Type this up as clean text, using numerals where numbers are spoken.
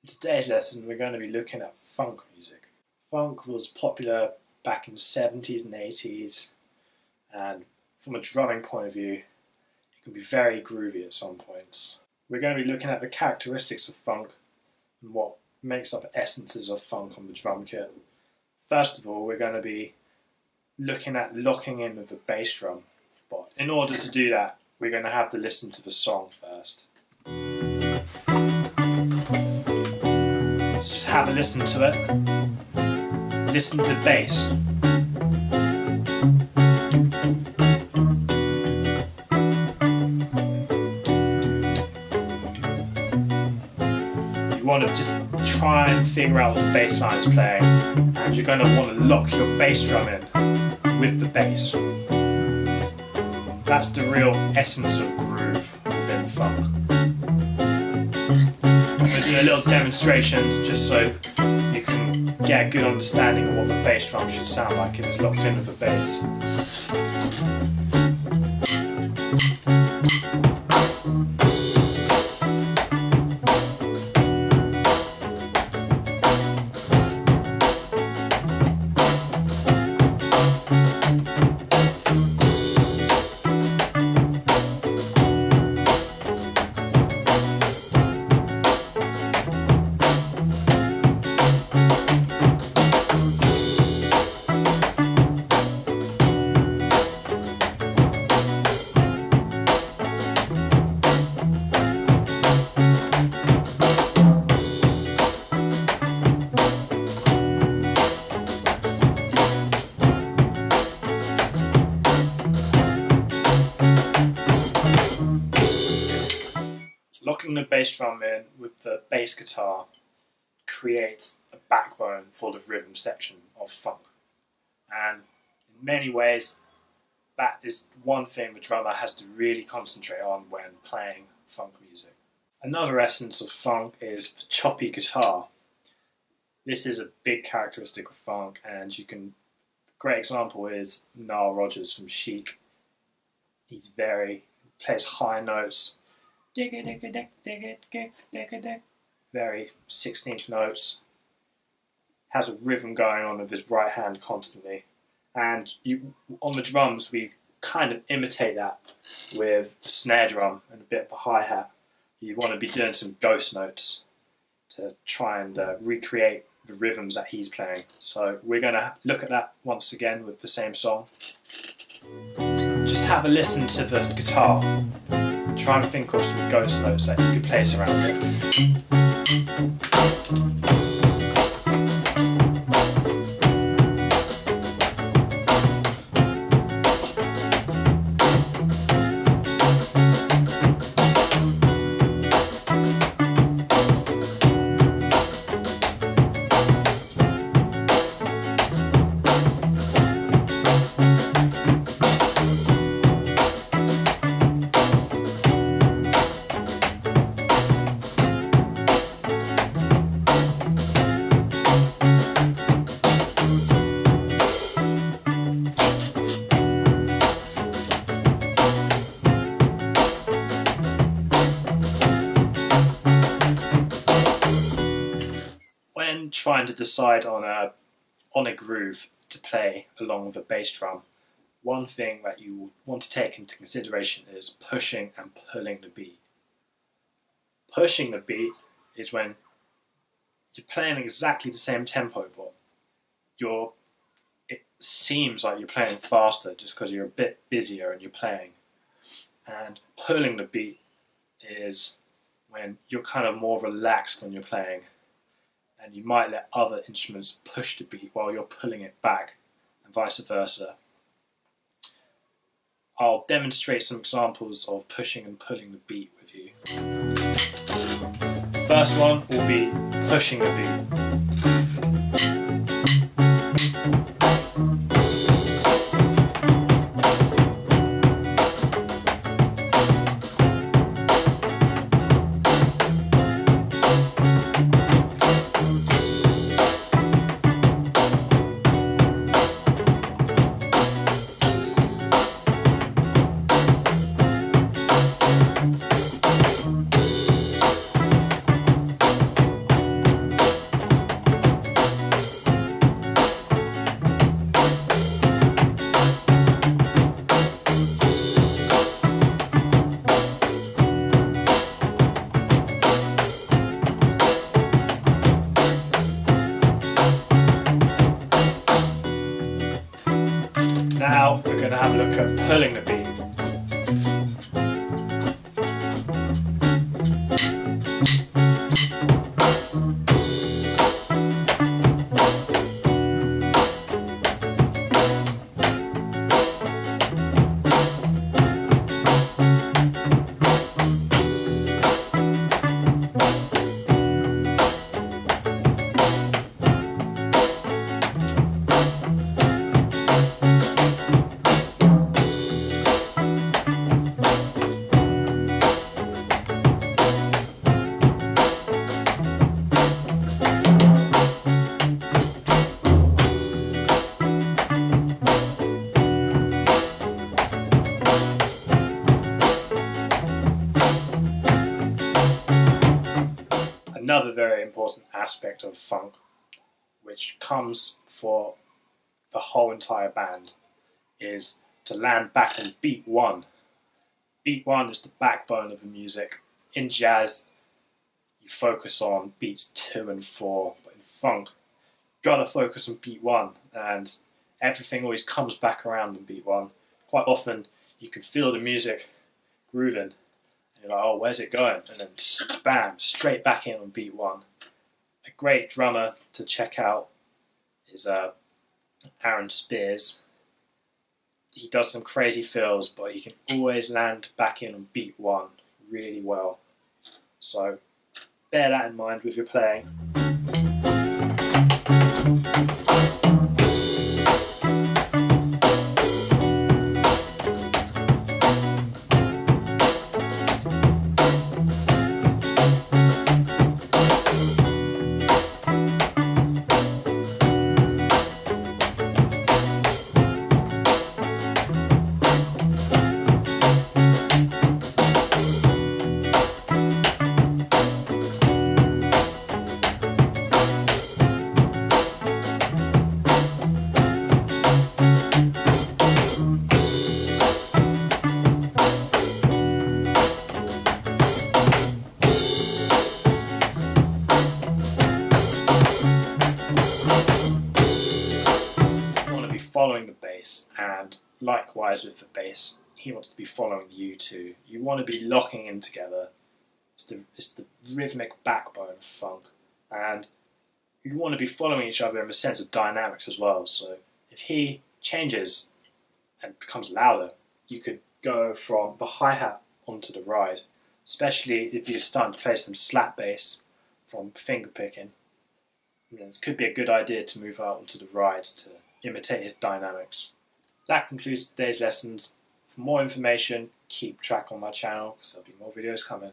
In today's lesson we're going to be looking at funk music. Funk was popular back in the 70s and 80s, and from a drumming point of view it can be very groovy at some points. We're going to be looking at the characteristics of funk and what makes up essences of funk on the drum kit. First of all, we're going to be looking at locking in with the bass drum, but in order to do that we're going to have to listen to the song first. Just have a listen to it. Listen to the bass. You want to just try and figure out what the bass line is playing, and you're going to want to lock your bass drum in with the bass. That's the real essence of groove within funk. I'm going to do a little demonstration just so you can get a good understanding of what the bass drum should sound like if it's locked in with the bass. Locking the bass drum in with the bass guitar creates a backbone for the rhythm section of funk, and in many ways that is one thing the drummer has to really concentrate on when playing funk music. Another essence of funk is the choppy guitar. This is a big characteristic of funk, and a great example is Nile Rodgers from Chic. He plays high notes, very 16th notes, has a rhythm going on with his right hand constantly, and on the drums we kind of imitate that with the snare drum and a bit of a hi-hat. You want to be doing some ghost notes to try and recreate the rhythms that he's playing. So we're going to look at that once again with the same song. Just have a listen to the guitar. Try and think of some ghost notes that you could place around it. When trying to decide on a groove to play along with a bass drum, one thing that you want to take into consideration is pushing and pulling the beat. Pushing the beat is when you're playing exactly the same tempo, but it seems like you're playing faster just because you're a bit busier and you're playing. And pulling the beat is when you're kind of more relaxed when you're playing, and you might let other instruments push the beat while you're pulling it back, and vice versa. I'll demonstrate some examples of pushing and pulling the beat with you. The first one will be pushing the beat. look at pulling the beat. Another very important aspect of funk, which comes for the whole entire band, is to land back on beat one. Beat one is the backbone of the music. In jazz, you focus on beats 2 and 4, but in funk, you gotta focus on beat one, and everything always comes back around in beat one. Quite often, you can feel the music grooving. You're like, oh, where's it going? And then bam, straight back in on beat one. A great drummer to check out is Aaron Spears. He does some crazy fills, but he can always land back in on beat one really well. So bear that in mind with your playing. Following the bass, and likewise with the bass, he wants to be following you too. You want to be locking in together. It's the rhythmic backbone of funk, and you want to be following each other in the sense of dynamics as well. So if he changes and becomes louder, you could go from the hi-hat onto the ride, especially if you're starting to play some slap bass from finger picking. And it could be a good idea to move out onto the ride to imitate his dynamics. That concludes today's lessons. For more information, keep track on my channel because there'll be more videos coming.